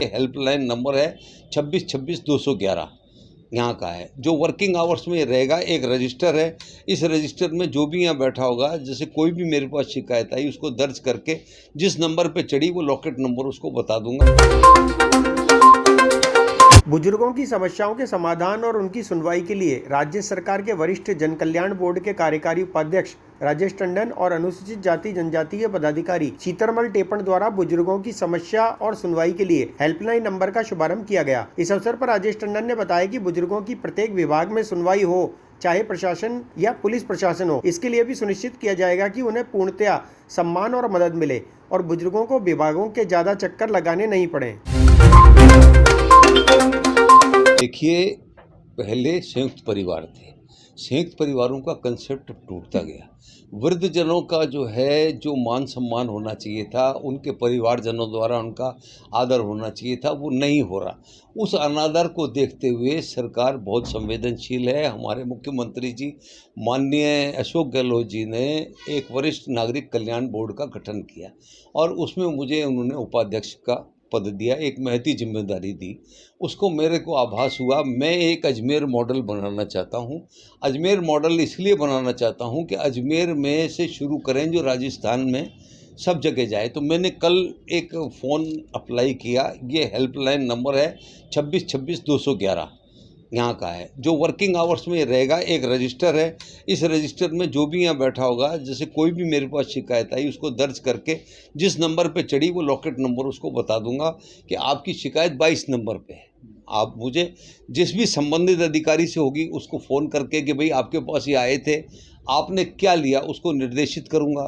Helpline number है 2626-211 यहाँ का है, जो वर्किंग आवर्स में रहेगा। एक रजिस्टर है, इस रजिस्टर में जो भी यहाँ बैठा होगा, जैसे कोई भी मेरे पास शिकायत आई उसको दर्ज करके जिस नंबर पे चढ़ी वो लॉकेट नंबर उसको बता दूंगा। बुजुर्गों की समस्याओं के समाधान और उनकी सुनवाई के लिए राज्य सरकार के वरिष्ठ जन कल्याण बोर्ड के कार्यकारी उपाध्यक्ष राजेश टंडन और अनुसूचित जाति जनजाति के पदाधिकारी सीतरमल टेपन द्वारा बुजुर्गों की समस्या और सुनवाई के लिए हेल्पलाइन नंबर का शुभारंभ किया गया। इस अवसर पर राजेश टंडन ने बताया कि बुजुर्गों की प्रत्येक विभाग में सुनवाई हो, चाहे प्रशासन या पुलिस प्रशासन हो, इसके लिए भी सुनिश्चित किया जाएगा कि उन्हें पूर्णतया सम्मान और मदद मिले और बुजुर्गों को विभागों के ज्यादा चक्कर लगाने नहीं पड़े। देखिए, पहले संयुक्त परिवार थे, संयुक्त परिवारों का कंसेप्ट टूटता गया। वृद्धजनों का जो मान सम्मान होना चाहिए था, उनके परिवारजनों द्वारा उनका आदर होना चाहिए था, वो नहीं हो रहा। उस अनादर को देखते हुए सरकार बहुत संवेदनशील है। हमारे मुख्यमंत्री जी माननीय अशोक गहलोत जी ने एक वरिष्ठ नागरिक कल्याण बोर्ड का गठन किया और उसमें मुझे उन्होंने उपाध्यक्ष का पद दिया, एक महती जिम्मेदारी दी। उसको मेरे को आभास हुआ मैं एक अजमेर मॉडल बनाना चाहता हूँ। अजमेर मॉडल इसलिए बनाना चाहता हूँ कि अजमेर में से शुरू करें जो राजस्थान में सब जगह जाए। तो मैंने कल एक फ़ोन अप्लाई किया, ये हेल्पलाइन नंबर है 2626-211 यहाँ का है, जो वर्किंग आवर्स में रहेगा। एक रजिस्टर है, इस रजिस्टर में जो भी यहाँ बैठा होगा, जैसे कोई भी मेरे पास शिकायत आई उसको दर्ज करके जिस नंबर पे चढ़ी वो लॉकेट नंबर उसको बता दूंगा कि आपकी शिकायत 22 नंबर पे है। आप मुझे जिस भी संबंधित अधिकारी से होगी उसको फ़ोन करके कि भाई आपके पास ये आए थे, आपने क्या लिया, उसको निर्देशित करूंगा।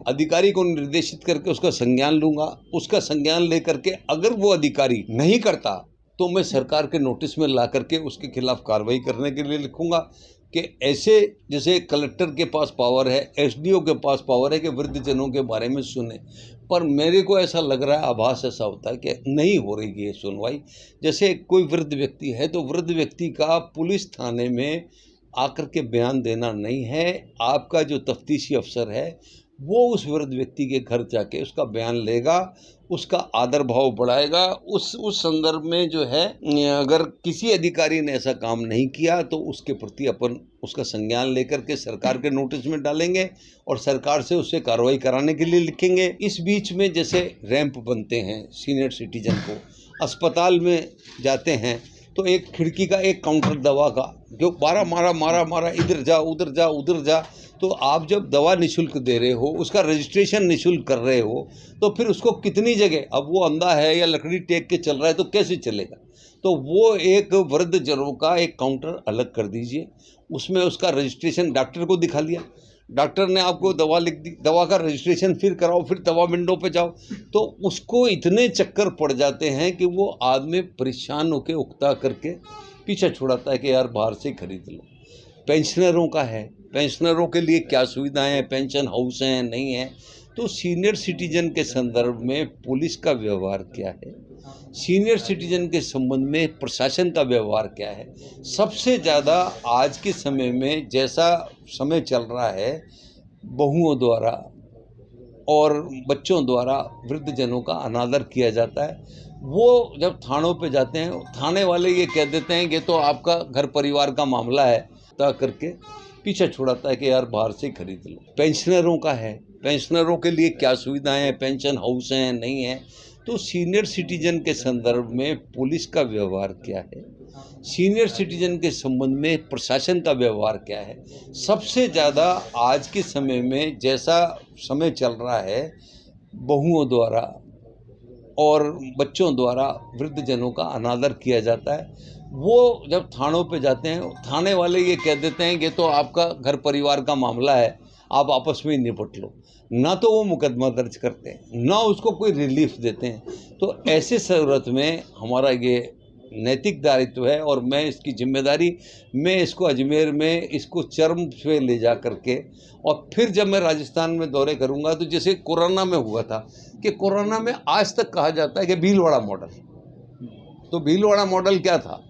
अधिकारी को निर्देशित करके उसका संज्ञान लूँगा। उसका संज्ञान ले करके अगर वो अधिकारी नहीं करता तो मैं सरकार के नोटिस में ला करके उसके खिलाफ कार्रवाई करने के लिए लिखूंगा कि ऐसे जैसे कलेक्टर के पास पावर है, एसडीओ के पास पावर है कि वृद्धजनों के बारे में सुने, पर मेरे को ऐसा लग रहा है, आभास ऐसा होता है कि नहीं हो रही है सुनवाई। जैसे कोई वृद्ध व्यक्ति है तो वृद्ध व्यक्ति का पुलिस थाने में आकर के बयान देना नहीं है। आपका जो तफ्तीशी अफसर है वो उस वृद्ध व्यक्ति के घर जाके उसका बयान लेगा, उसका आदर भाव बढ़ाएगा। उस संदर्भ में अगर किसी अधिकारी ने ऐसा काम नहीं किया तो उसके प्रति अपन उसका संज्ञान लेकर के सरकार के नोटिस में डालेंगे और सरकार से उससे कार्रवाई कराने के लिए लिखेंगे। इस बीच में जैसे रैंप बनते हैं सीनियर सिटीजन को, अस्पताल में जाते हैं तो एक खिड़की का एक काउंटर दवा का जो मारा इधर जा उधर जा, तो आप जब दवा निःशुल्क दे रहे हो, उसका रजिस्ट्रेशन निःशुल्क कर रहे हो, तो फिर उसको कितनी जगह, अब वो अंधा है या लकड़ी टेक के चल रहा है तो कैसे चलेगा। तो वो एक वृद्धजनों का एक काउंटर अलग कर दीजिए, उसमें उसका रजिस्ट्रेशन डॉक्टर को दिखा लिया, डॉक्टर ने आपको दवा लिख दी, दवा का रजिस्ट्रेशन फिर कराओ, फिर दवा विंडो पे जाओ, तो उसको इतने चक्कर पड़ जाते हैं कि वो आदमी परेशान होकर उकता करके पीछा छुड़ाता है कि यार बाहर से खरीद लो। पेंशनरों का है, पेंशनरों के लिए क्या सुविधाएं हैं, पेंशन हाउस हैं नहीं है। तो सीनियर सिटीजन के संदर्भ में पुलिस का व्यवहार क्या है, सीनियर सिटीजन के संबंध में प्रशासन का व्यवहार क्या है। सबसे ज़्यादा आज के समय में जैसा समय चल रहा है, बहुओं द्वारा और बच्चों द्वारा वृद्धजनों का अनादर किया जाता है। वो जब थानों पे जाते हैं, थाने वाले ये कह देते हैं कि तो आपका घर परिवार का मामला है, ता करके पीछे छुड़ाता है कि यार बाहर से खरीद लो। पेंशनरों का है, पेंशनरों के लिए क्या सुविधाएं हैं, पेंशन हाउस हैं नहीं है। तो सीनियर सिटीजन के संदर्भ में पुलिस का व्यवहार क्या है, सीनियर सिटीजन के संबंध में प्रशासन का व्यवहार क्या है। सबसे ज़्यादा आज के समय में जैसा समय चल रहा है, बहुओं द्वारा और बच्चों द्वारा वृद्धजनों का अनादर किया जाता है। वो जब थानों पे जाते हैं, थाने वाले ये कह देते हैं कि तो आपका घर परिवार का मामला है, आप आपस में ही निपट लो। ना तो वो मुकदमा दर्ज करते हैं, ना उसको कोई रिलीफ देते हैं। तो ऐसे सूरत में हमारा ये नैतिक दायित्व है और मैं इसकी जिम्मेदारी, मैं इसको अजमेर में इसको चरम पे ले जा करके, और फिर जब मैं राजस्थान में दौरे करूंगा तो जैसे कोरोना में हुआ था कि कोरोना में आज तक कहा जाता है कि भीलवाड़ा मॉडल, तो भीलवाड़ा मॉडल क्या था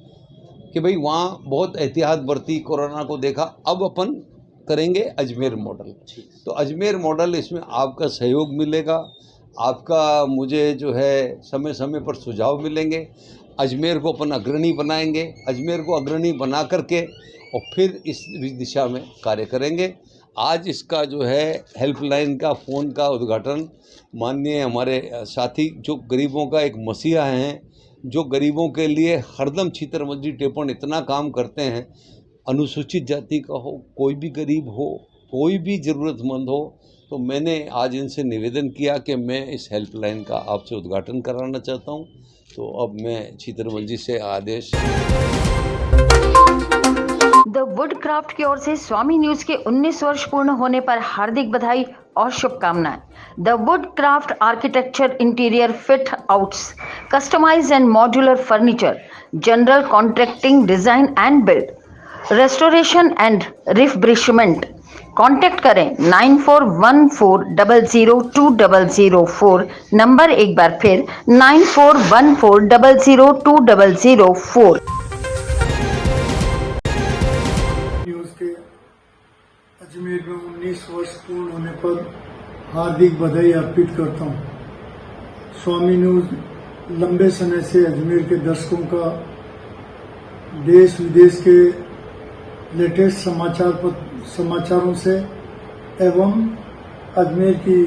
कि भाई वहाँ बहुत एहतियात बरती, कोरोना को देखा। अब अपन करेंगे अजमेर मॉडल। तो अजमेर मॉडल, इसमें आपका सहयोग मिलेगा, आपका मुझे जो है समय समय पर सुझाव मिलेंगे। अजमेर को अपन अग्रणी बनाएंगे, अजमेर को अग्रणी बना करके और फिर इस दिशा में कार्य करेंगे। आज इसका जो है हेल्पलाइन का फ़ोन का उद्घाटन माननीय हमारे साथी जो गरीबों का एक मसीहा हैं, जो गरीबों के लिए हरदम छीतर-मर्जी टेपण इतना काम करते हैं, अनुसूचित जाति का हो, कोई भी गरीब हो, कोई भी ज़रूरतमंद हो, तो मैंने आज इनसे निवेदन किया कि मैं इस हेल्पलाइन का आपसे उद्घाटन कराना चाहता हूं। तो अब मैं छीतर-मर्जी से आदेश। द वुड क्राफ्ट की ओर से स्वामी न्यूज के 19 वर्ष पूर्ण होने पर हार्दिक बधाई और शुभकामनाएं। The wood craft architecture, interior fit outs, customised and modular furniture, general contracting, design and build, restoration and refurbishment. Contact करें 9414002004। नंबर एक बार फिर 9414002004। न्यूज़ के अजमेर में 19 वर्ष पूर्ण होने पर हार्दिक बधाई अर्पित करता हूं। स्वामी न्यूज़ लंबे समय से अजमेर के दर्शकों का देश विदेश के लेटेस्ट समाचारों से एवं अजमेर की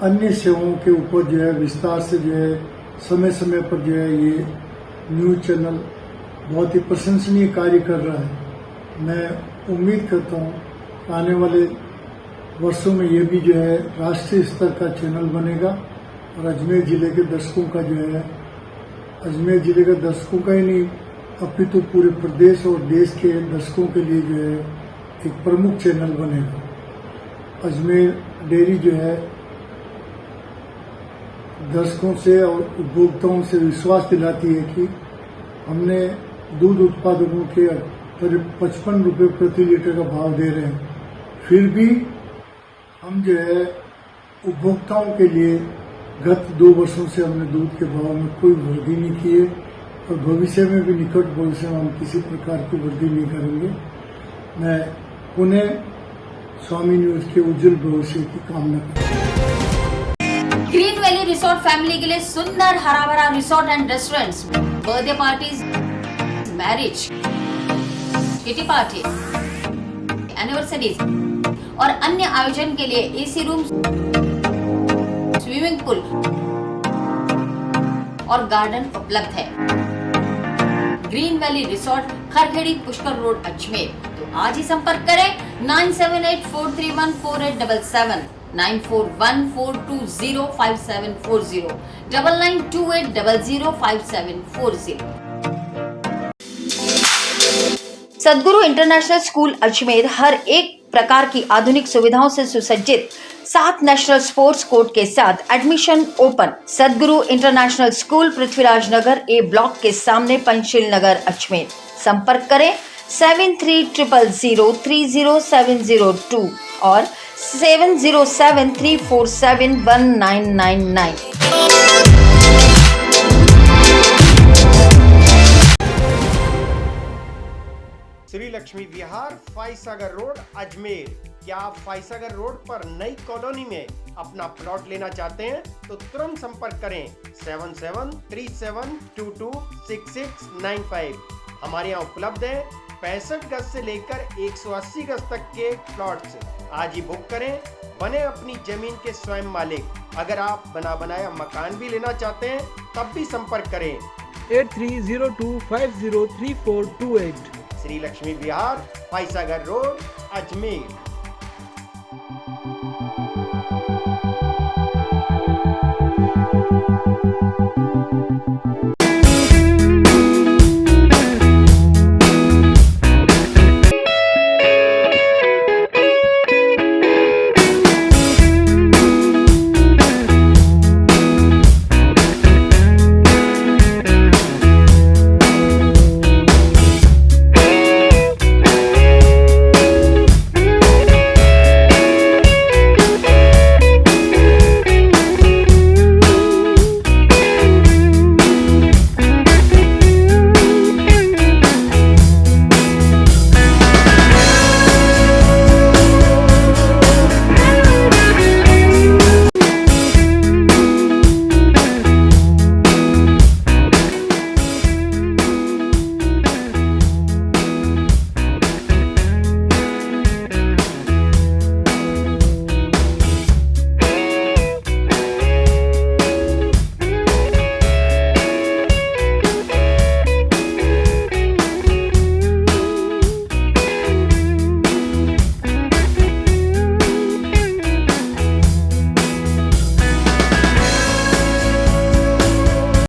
अन्य सेवाओं के ऊपर जो है विस्तार से जो है समय समय पर जो है ये न्यूज़ चैनल बहुत ही प्रशंसनीय कार्य कर रहा है। मैं उम्मीद करता हूँ आने वाले वर्षों में ये भी जो है राष्ट्रीय स्तर का चैनल बनेगा और अजमेर जिले के दर्शकों का जो है, अजमेर जिले के दर्शकों का ही नहीं अपितु पूरे प्रदेश और देश के दर्शकों के लिए जो है एक प्रमुख चैनल बनेगा। अजमेर डेयरी जो है दर्शकों से और उपभोक्ताओं से विश्वास दिलाती है कि हमने दूध उत्पादकों के 55 रुपये प्रति लीटर का भाव दे रहे हैं, फिर भी हम जो है उपभोक्ताओं के लिए गत 2 वर्षों से हमने दूध के भाव में कोई वृद्धि नहीं की है और भविष्य में भी, निकट भविष्य में हम किसी प्रकार की वृद्धि नहीं करेंगे। मैं पुनः स्वामी न्यूज के उज्जवल भविष्य की कामना करता हूँ। ग्रीन वैली रिसोर्ट फैमिली के लिए सुंदर हरा भरा resort and restaurants, birthday parties, marriage, kitty party, anniversaries और अन्य आयोजन के लिए एसी रूम, स्विमिंग पूल और गार्डन उपलब्ध है। Green valley resort, Kharkhedi, Pushkar road, Ajmer. तो आज ही संपर्क करें 9784314877, 9414205740, 9928005740। सदगुरु इंटरनेशनल स्कूल अजमेर हर एक प्रकार की आधुनिक सुविधाओं से सुसज्जित 7 नेशनल स्पोर्ट्स कोर्ट के साथ एडमिशन ओपन। सदगुरु इंटरनेशनल स्कूल, पृथ्वीराज नगर ए ब्लॉक के सामने, पंचशील नगर, अजमेर। संपर्क करें 7300030702 और 7073471999। श्री लक्ष्मी विहार, फाइसागर रोड, अजमेर। क्या आप फाइसागर रोड पर नई कॉलोनी में अपना प्लॉट लेना चाहते हैं तो तुरंत संपर्क करें 7737226695। हमारे यहाँ उपलब्ध है 65 गज से लेकर 180 गज तक के प्लॉट्स। आज ही बुक करें, बने अपनी जमीन के स्वयं मालिक। अगर आप बना बनाया मकान भी लेना चाहते हैं तब भी संपर्क करें 8302503428। श्री लक्ष्मी विहार, फाइसागर रोड, अजमेर।